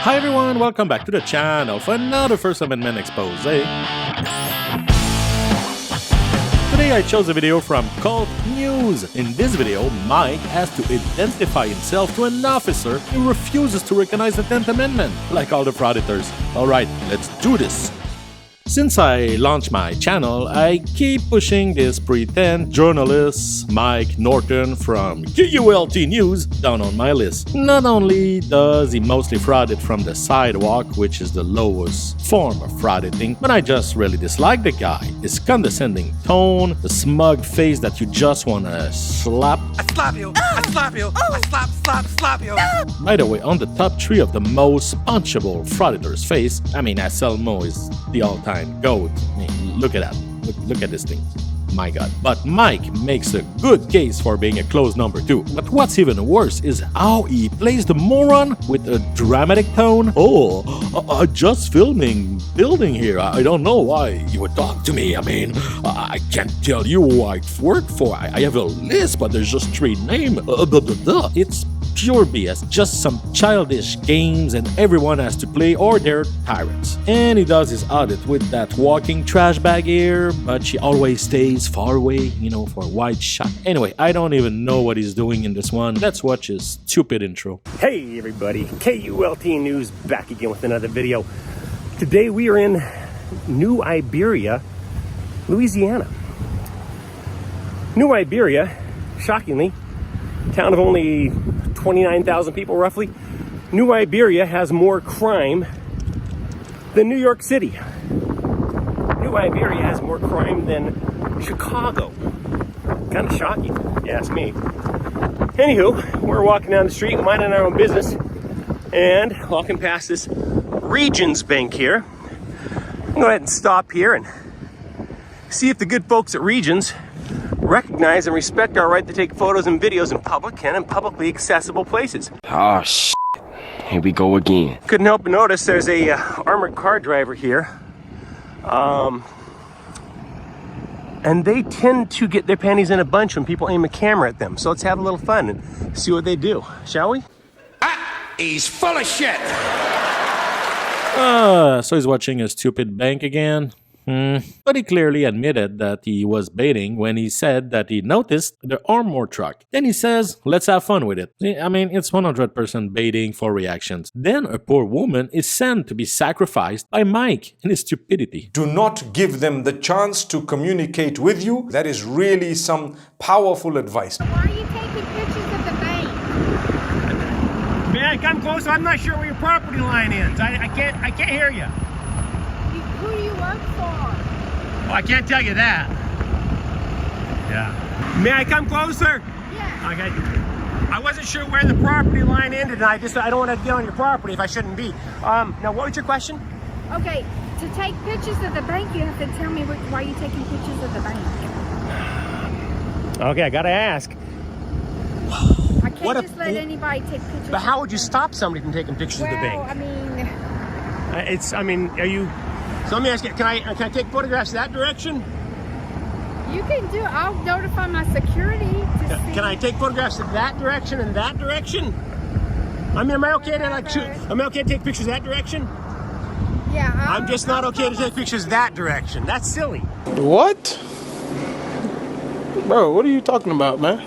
Hi everyone, welcome back to the channel for another First Amendment expose. Today I chose a video from Cult News. In this video, Mike has to identify himself to an officer who refuses to recognize the 10th Amendment, like all the Frauditors. Alright, let's do this. Since I launched my channel, I keep pushing this pretend journalist, Mike Norton from KULT News, down on my list. Not only does he mostly fraud it from the sidewalk, which is the lowest form of frauditing, but I just really dislike the guy. His condescending tone, the smug face that you just wanna slap. I slap you! I slap you! I slap you! By the way, on the top 3 of the most punchable frauditors face, Anselmo is the all-time GOAT. Look at that. Look at this thing. My god. But Mike makes a good case for being a close number 2. But what's even worse is how he plays the moron with a dramatic tone. I just filming building here. I don't know why you would talk to me. I can't tell you who I work for. I have a list, but there's just 3 names. It's pure BS, just some childish games and everyone has to play or they're tyrants. And he does his audit with that walking trash bag here, but she always stays far away, for a wide shot. Anyway, I don't even know what he's doing in this one. Let's watch his stupid intro. Hey everybody, KULT News back again with another video. Today we are in New Iberia, Louisiana. New Iberia, shockingly, town of only 29,000 people roughly. New Iberia has more crime than New York City. New Iberia has more crime than Chicago. Kind of shocking, if you ask me. Anywho, we're walking down the street, minding our own business, and walking past this Regions Bank here. I'm go ahead and stop here and see if the good folks at Regions recognize and respect our right to take photos and videos in public and in publicly accessible places. Oh, shit. Here we go again. Couldn't help but notice there's a armored car driver here. And they tend to get their panties in a bunch when people aim a camera at them. So let's have a little fun and see what they do, shall we? He's full of shit! So he's watching a stupid bank again. But he clearly admitted that he was baiting when he said that he noticed the armored truck. Then he says, let's have fun with it. It's 100% baiting for reactions. Then a poor woman is sent to be sacrificed by Mike and his stupidity. Do not give them the chance to communicate with you. That is really some powerful advice. Why are you taking pictures of the bank? May I come closer? I'm not sure where your property line ends. I can't hear you. Who do you work for? Oh, I can't tell you that. Yeah. May I come closer? Yeah. Okay. I wasn't sure where the property line ended, and I don't want to get on your property if I shouldn't be. Now, what was your question? Okay, to take pictures of the bank, you have to tell me why you're taking pictures of the bank. Okay, I gotta ask. I can't just let anybody take pictures. But how would you stop somebody from taking pictures of the bank? Are you? So let me ask you, can I take photographs that direction? You can do. I'll notify my security to see. Can I take photographs of that direction and that direction? Am I okay to shoot? Am I okay to take pictures that direction? Yeah. I'm just not okay to take pictures that direction. That's silly. What? Bro, what are you talking about, man?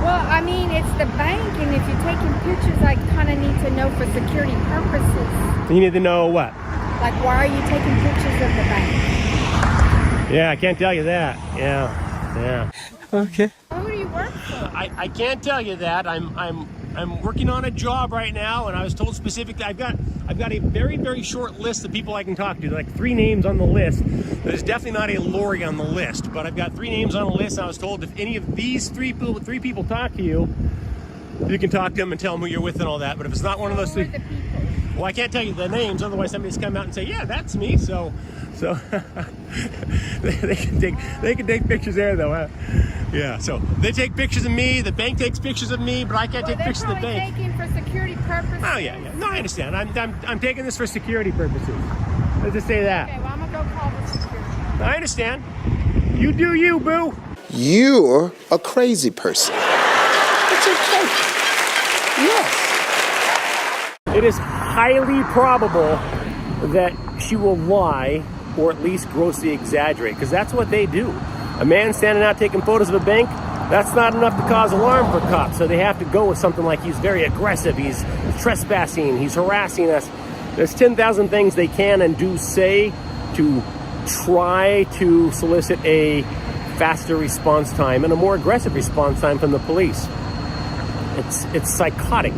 Well, it's the bank, and if you're taking pictures, I kind of need to know for security purposes. You need to know what? Like, why are you taking pictures of the bank? Yeah, I can't tell you that. Yeah. Okay. Who do you work for? I can't tell you that. I'm working on a job right now, and I was told specifically I've got a very, very short list of people I can talk to. Like 3 names on the list. There's definitely not a Lori on the list, but I've got 3 names on the list. And I was told if any of these 3 people talk to you, you can talk to them and tell them who you're with and all that. But if it's not one of those 3. Well, I canan't tell you the names, otherwise somebody's come out and say, yeah, that's me. So they can take pictures there though, huh? Yeah, so they take pictures of me, the bank takes pictures of me, but I can't take pictures of the bank. Taking for security purposes. Oh yeah. No, I understand. I'm taking this for security purposes. Let's just say that. Okay, well, I'm gonna go call the security. I understand. You do you, boo. You're a crazy person. It's okay. Yes. it is highly probable that she will lie or at least grossly exaggerate, because that's what they do. A man standing out taking photos of a bank, that's not enough to cause alarm for cops. So they have to go with something like he's very aggressive, he's trespassing, he's harassing us. There's 10,000 things they can and do say to try to solicit a faster response time and a more aggressive response time from the police. It's psychotic,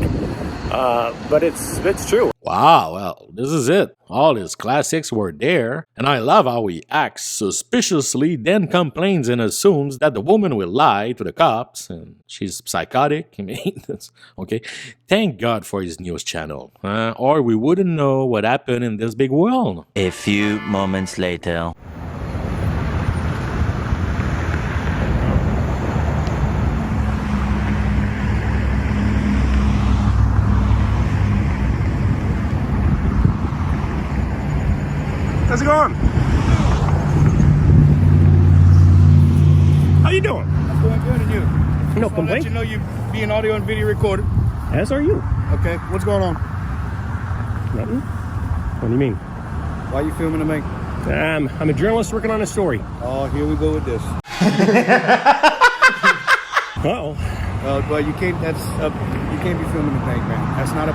but it's true. Wow, well, this is it. All his classics were there, and I love how he acts suspiciously, then complains and assumes that the woman will lie to the cops, and she's psychotic. I mean, that's okay. Thank God for his news channel, or we wouldn't know what happened in this big world. A few moments later. How's it going? How you doing? I'm doing good, and you? No Just wanna complaint. let you know you being audio and video recorded. As are you. Okay, what's going on? Nothing. What do you mean? Why are you filming the bank? I'm a journalist working on a story. Oh, here we go with this. Uh-oh. Well, you can't. You can't be filming the bank, man. That's not a.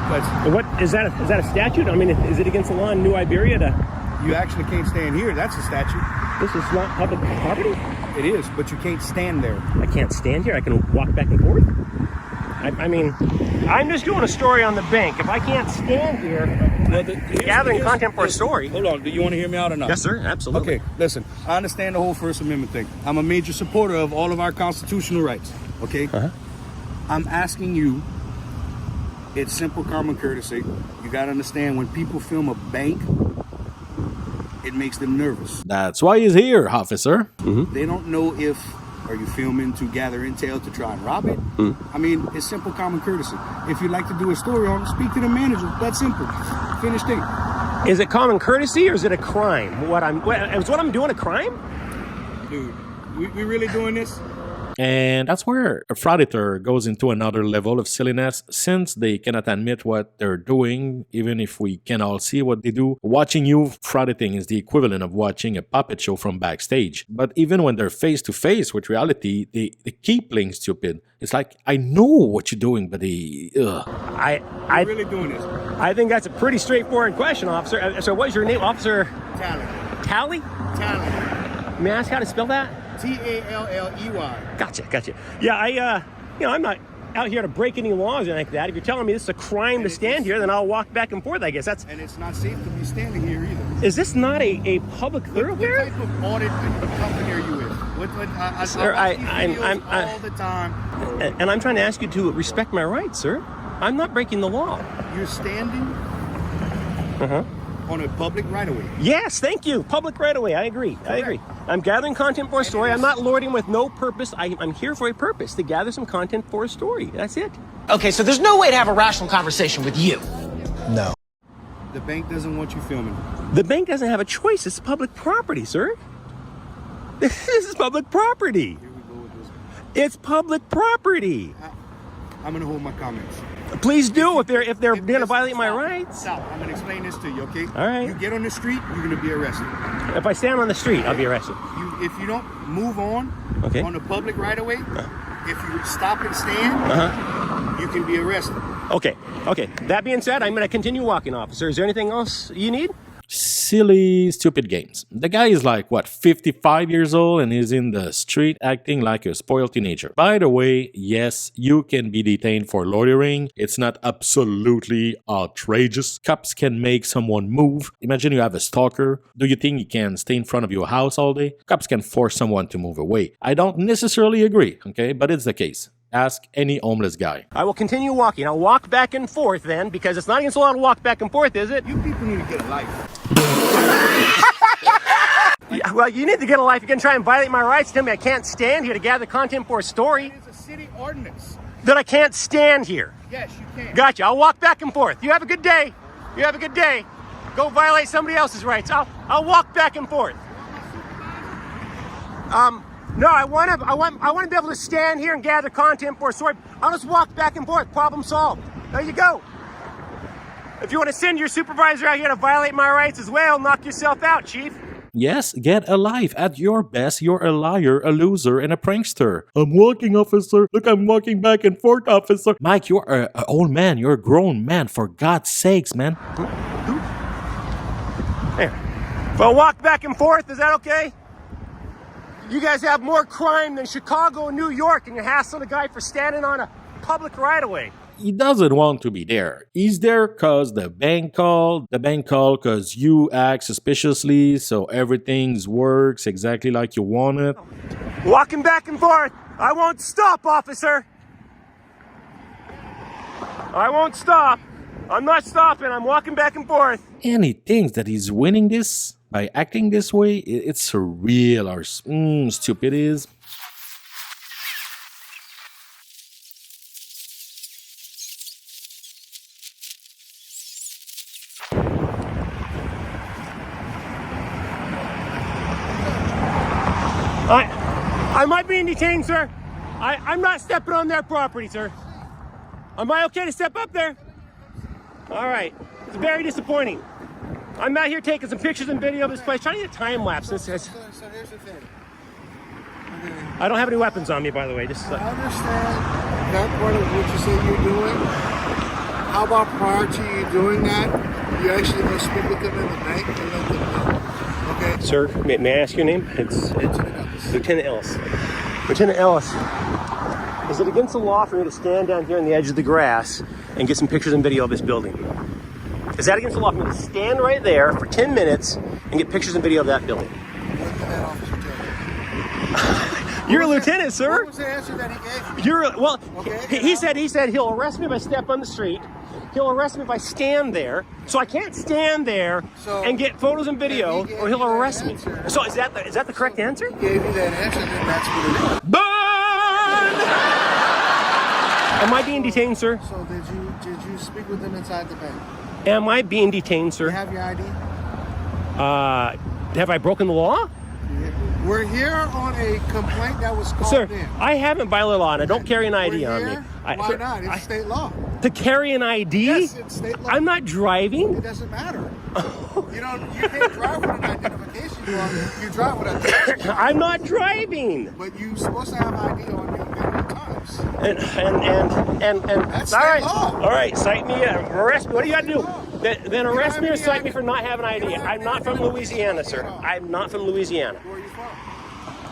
What is that? Is that a statute? I mean, is it against the law in New Iberia to? You actually can't stand here. That's a statute. This is not public property? It is, but you can't stand there. I can't stand here. I can walk back and forth. I mean, I'm just doing a story on the bank. If I can't stand here, gathering content for a story. Hold on. Do you want to hear me out or not? Yes, sir. Absolutely. Okay, listen. I understand the whole First Amendment thing. I'm a major supporter of all of our constitutional rights. Okay? I'm asking you, it's simple common courtesy. You got to understand, when people film a bank, it makes them nervous. That's why he's here, officer. They don't know if, are you filming to gather intel to try and rob it? I mean, it's simple common courtesy. If you'd like to do a story on it, speak to the manager. That's simple. Finished thing. Is it common courtesy or is it a crime? Is what I'm doing a crime? Dude, we really doing this? And that's where a Frauditor goes into another level of silliness, since they cannot admit what they're doing, even if we can all see what they do. Watching you frauditing is the equivalent of watching a puppet show from backstage. But even when they're face to face with reality, they keep playing stupid. It's like, I know what you're doing, but they... We're really doing this. I think that's a pretty straightforward question, officer. So what's your name, Officer? Tally. Tally? Tally. May I ask how to spell that? Talley. Gotcha. Yeah, I'm not out here to break any laws or anything like that. If you're telling me this is a crime to stand here, then I'll walk back and forth, I guess. And it's not safe to be standing here either. Is this not a public thoroughfare? What type of audit company are you with? I Sir, watch these videos all the time. And I'm trying to ask you to respect my rights, sir. I'm not breaking the law. You're standing on a public right-of-way. Yes, thank you. Public right-of-way. I agree. I'm gathering content for a story. I'm not lording with no purpose. I'm here for a purpose, to gather some content for a story. That's it. Okay, so there's no way to have a rational conversation with you. No. The bank doesn't want you filming. The bank doesn't have a choice. It's public property, sir. This is public property. Here we go with this. It's public property. I'm gonna hold my comments. Please do if they're gonna violate my rights. Stop. I'm gonna explain this to you, okay? All right. You get on the street, you're gonna be arrested. If I stand on the street, I'll be arrested. If you don't move on the public right of way, if you stop and stand, you can be arrested. Okay. That being said, I'm gonna continue walking, officer. Is there anything else you need? Silly, stupid games. The guy is like, 55 years old and is in the street acting like a spoiled teenager. By the way, yes, you can be detained for loitering. It's not absolutely outrageous. Cops can make someone move. Imagine you have a stalker. Do you think he can stay in front of your house all day? Cops can force someone to move away. I don't necessarily agree, okay, but it's the case. Ask any homeless guy. I will continue walking. I'll walk back and forth then, because it's not against the law to walk back and forth, is it? You people need to get a life. Yeah, well, you need to get a life. You can try and violate my rights. Tell me I can't stand here to gather content for a story. It's a city ordinance. That I can't stand here. Yes, you can. Gotcha. I'll walk back and forth. You have a good day. Go violate somebody else's rights. I'll walk back and forth. No, I want to be able to stand here and gather content for a story. I'll just walk back and forth. Problem solved. There you go. If you want to send your supervisor out here to violate my rights as well, knock yourself out, Chief. Yes, get a life. At your best, you're a liar, a loser, and a prankster. I'm walking, officer. Look, I'm walking back and forth, officer. Mike, you're an old man. You're a grown man. For God's sakes, man. Here. If I walk back and forth, is that okay? You guys have more crime than Chicago and New York, and you hassle a guy for standing on a public right-of-way. He doesn't want to be there. He's there because the bank called. The bank called because you act suspiciously, so everything works exactly like you want it. Walking back and forth. I won't stop, officer. I won't stop. I'm not stopping. I'm walking back and forth. And he thinks that he's winning this by acting this way. It's surreal or stupid is. I might be detained, sir. I'm not stepping on their property, sir. Am I okay to step up there? All right. It's very disappointing. I'm out here taking some pictures and video of this place, trying to get a time lapse. So here's the thing. Okay. I don't have any weapons on me, by the way. Just I understand that part of what you say you're doing. How about prior to you doing that, you actually go speak with them in the bank and let them know? Okay. Sir, may I ask your name? It's Lieutenant Ellis. Lieutenant Ellis, is it against the law for me to stand down here on the edge of the grass and get some pictures and video of this building? Is that against the law for me to stand right there for 10 minutes and get pictures and video of that building? What did that officer tell you? You're a lieutenant, sir. What was the answer that he gave you? He said he'll arrest me if I step on the street. He'll arrest me if I stand there. So I can't stand there and get photos and video, or he'll arrest me. So is that the correct answer? He gave you that answer, then that's what it is. Burn! Am I being detained, sir? So did you speak with them inside the bank? Am I being detained, sir? Do you have your ID? Have I broken the law? We're here on a complaint that was called Sir, in. I haven't violated law, and I don't carry an ID on me. Why not? It's state law. To carry an ID? Yes, it's state law. I'm not driving. It doesn't matter. You can't drive with an identification card. You drive with a I'm not driving. But you're supposed to have ID on you at all times. And That's state all right, law. all right, cite me, arrest me. What do you got to do? Then arrest me or cite me for not having ID. I'm not from Louisiana, sir. I'm not from Louisiana. Where are you from?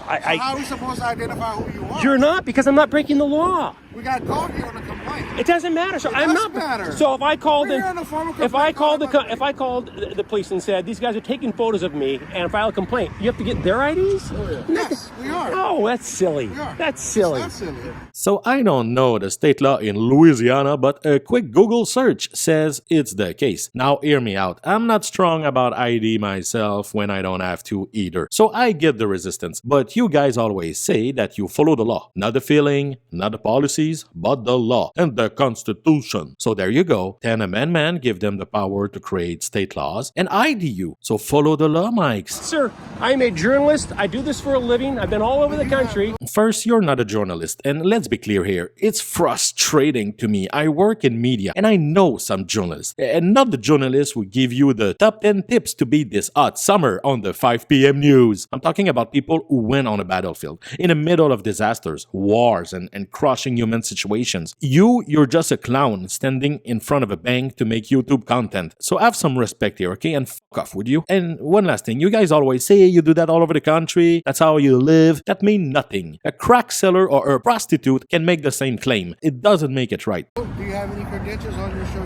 How are we supposed to identify who you are? You're not, because I'm not breaking the law. We got called here on a complaint. It doesn't matter. So It I'm does not. matter. So if I called We're here on a formal if I complaint called if I called the police and said these guys are taking photos of me and filed a complaint, you have to get their IDs? Yes, we are. Oh, that's silly. We are. That's silly. It's not silly. So I don't know the state law in Louisiana, but a quick Google search says it's the case. Now hear me out. I'm not strong about ID myself when I don't have to either. So I get the resistance. But you guys always say that you follow the law. Not the feeling, not the policies, but the law and the Constitution. So there you go. 10th Amendment give them the power to create state laws and ID you. So follow the law, Mikes. Sir, I'm a journalist. I do this for a living. I've been all over the country. First, you're not a journalist, and let's be clear here. It's frustrating to me. I work in media, and I know some journalists, and not the journalists who give you the top 10 tips to beat this hot summer on the 5 p.m. news. I'm talking about people who went on a battlefield, in the middle of disasters, wars, and crushing human situations. You're just a clown standing in front of a bank to make YouTube content. So have some respect here, okay? And fuck off, would you? And one last thing, you guys always say you do that all over the country. That's how you live. That means nothing. A crack seller or a prostitute can make the same claim. It doesn't make it right. Do you have any credentials on your show?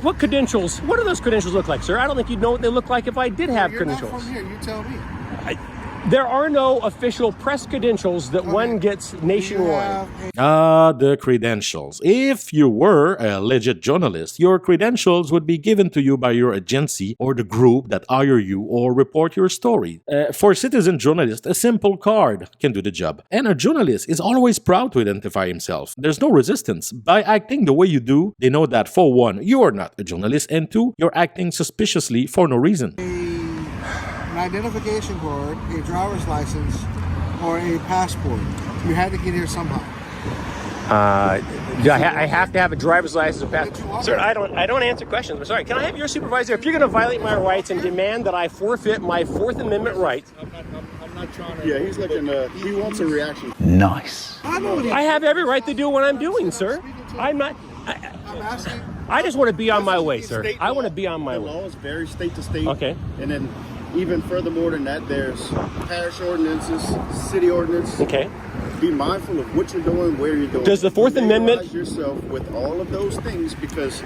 What credentials? What do those credentials look like, sir? I don't think you'd know what they look like if I did have credentials. You're not from here. You tell me. There are no official press credentials that one gets nationwide. The credentials. If you were a legit journalist, your credentials would be given to you by your agency or the group that hire you or report your story. For citizen journalists, a simple card can do the job. And a journalist is always proud to identify himself. There's no resistance. By acting the way you do, they know that for one, you are not a journalist, and two, you're acting suspiciously for no reason. An identification card, a driver's license, or a passport. You had to get here somehow. Do I have to have a driver's license or pass? Sir, I don't answer questions. I'm sorry. Can I have your supervisor? If you're going to violate my rights and demand that I forfeit my Fourth Amendment rights. I'm not trying to. Yeah, he's looking. He wants a reaction. Nice. I have every right to do what I'm doing, sir. I'm not. I'm asking. I just want to be on my way, sir. I want to be on my way. The laws vary state to state. Okay. And then even furthermore than that, there's parish ordinances, city ordinance. Okay. Be mindful of what you're doing, where you're doing. Does the Fourth Amendment yourself with all of those things because,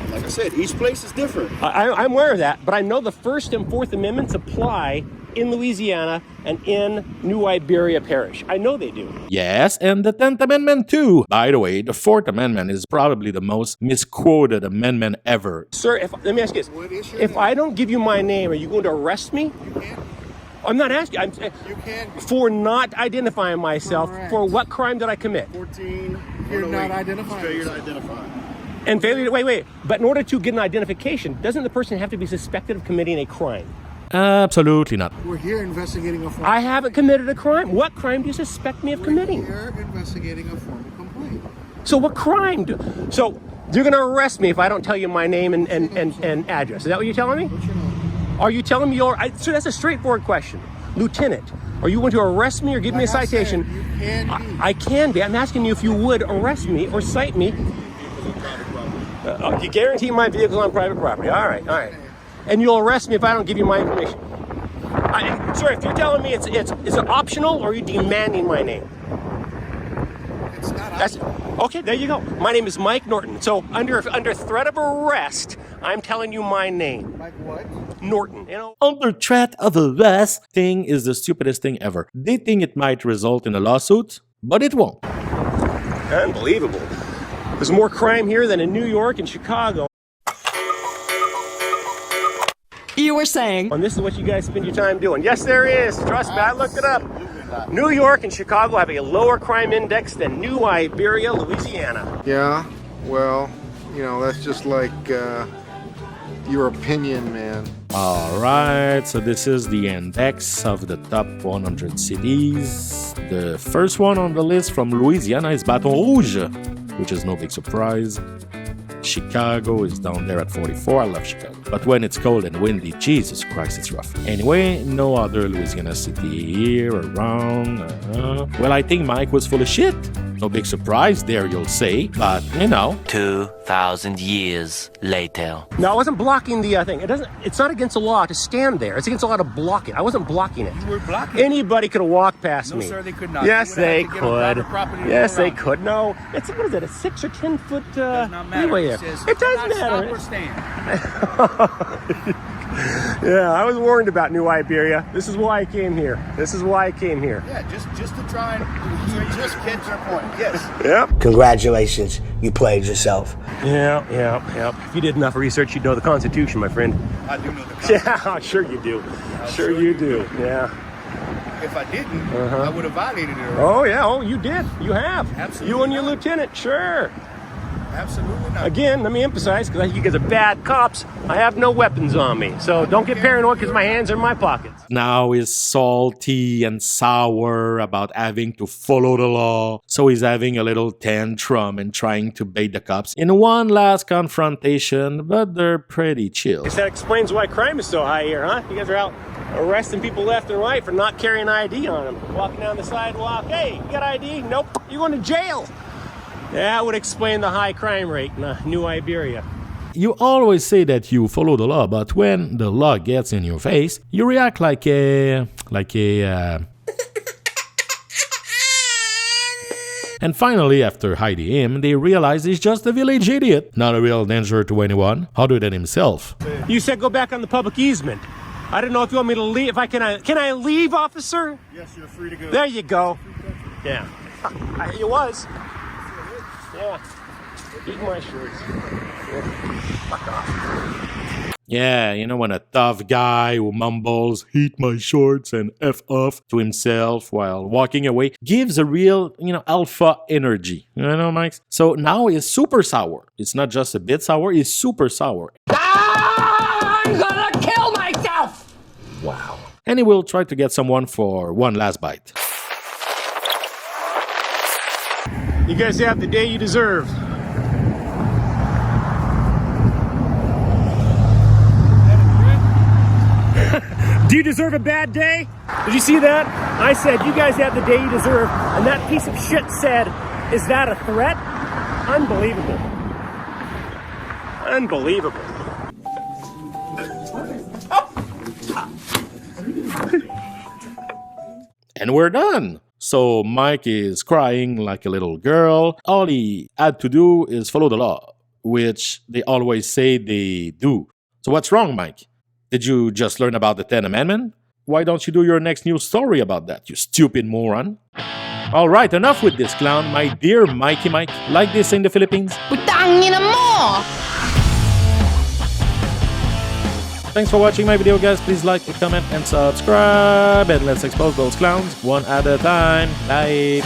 like I said, each place is different. I'm aware of that, but I know the First and Fourth Amendments apply in Louisiana and in New Iberia Parish. I know they do. Yes, and the 10th Amendment too. By the way, the 4th Amendment is probably the most misquoted amendment ever. Sir, let me ask you this. If I don't give you my name, are you going to arrest me? You can't. I'm not asking. You can. For not identifying myself. Correct. For what crime did I commit? 14. You're not identifying. Failure to identify. And failure to, wait. But in order to get an identification, doesn't the person have to be suspected of committing a crime? Absolutely not. We're here investigating a form. I haven't committed a crime. What crime do you suspect me of committing? We're here investigating a formal complaint. So what crime? So you're going to arrest me if I don't tell you my name and address. Is that what you're telling me? What's your name? Are you telling me so that's a straightforward question. Lieutenant, are you going to arrest me or give me a citation? You can be. I can be. I'm asking you if you would arrest me or cite me. You guarantee my vehicle on private property. All right. And you'll arrest me if I don't give you my information. Sir, if you're telling me is it optional or are you demanding my name? It's not optional. Okay, there you go. My name is Mike Norton. So under threat of arrest, I'm telling you my name. Like what? Norton. Under threat of arrest thing is the stupidest thing ever. They think it might result in a lawsuit, but it won't. Unbelievable. There's more crime here than in New York and Chicago. You were saying. And this is what you guys spend your time doing. Yes, there is. Trust me, I looked it up. New York and Chicago have a lower crime index than New Iberia, Louisiana. Yeah, well, that's just like your opinion, man. Alright, so this is the index of the top 100 cities. The first one on the list from Louisiana is Baton Rouge, which is no big surprise. Chicago is down there at 44. I love Chicago. But when it's cold and windy, Jesus Christ, it's rough. Anyway, no other Louisiana city here around. Well, I think Mike was full of shit. No big surprise there, you'll say. But, 2,000 years later. No, I wasn't blocking the thing. It's not against the law to stand there. It's against the law to block it. I wasn't blocking it. You were blocking it. Anybody could have walked past me. No, sir, they could not. Yes, they They would could. have to get on private property Yes, to go they around. could. No, it's what is it? A 6 or 10 foot Does not matter. leeway It there. says, It does "Do not matter. Stop or stand." Yeah, I was warned about New Iberia. This is why I came here. Yeah, just to try and just get your point. Yes. Yep. Congratulations, you played yourself. Yeah. If you did enough research, you'd know the Constitution, my friend. I do know the Constitution. Yeah, sure you do. Sure you do. Yeah. If I didn't, I would have violated it already. Oh, yeah. Oh, you did. You have. Absolutely You and your not. lieutenant, sure. Absolutely not. Again, let me emphasize, because you guys are bad cops, I have no weapons on me. So don't get paranoid because my hands are in my pockets. now he's salty and sour about having to follow the law. So he's having a little tantrum and trying to bait the cops in one last confrontation, but they're pretty chill. That explains why crime is so high here, huh? You guys are out arresting people left and right for not carrying ID on them. Walking down the sidewalk, hey, you got ID? Nope, you're going to jail. That would explain the high crime rate in New Iberia. You always say that you follow the law, but when the law gets in your face, you react like a And finally, after hiding him, they realize he's just a village idiot, not a real danger to anyone, other than himself. You said go back on the public easement. I don't know if you want me to leave. If I can I leave, officer? Yes, you're free to go. There you go. Yeah. It was. Yeah. Eat my shorts. Fuck off. Yeah, you know, when a tough guy who mumbles, "Eat my shorts" and F off to himself while walking away gives a real, alpha energy. You know, Mike? So now he's super sour. It's not just a bit sour, he's super sour. I'm gonna kill myself! Wow. And he will try to get someone for one last bite. You guys have the day you deserve. Do you deserve a bad day? Did you see that? I said, you guys have the day you deserve, and that piece of shit said, is that a threat? Unbelievable. Unbelievable. And we're done. So Mike is crying like a little girl. All he had to do is follow the law, which they always say they do. So what's wrong, Mike? Did you just learn about the 10th Amendment? Why don't you do your next news story about that, you stupid moron? All right, enough with this clown, my dear Mikey Mike. Like they say in the Philippines. Putangin mo! Thanks for watching my video, guys. Please like, comment, and subscribe. And let's expose those clowns one at a time. Bye.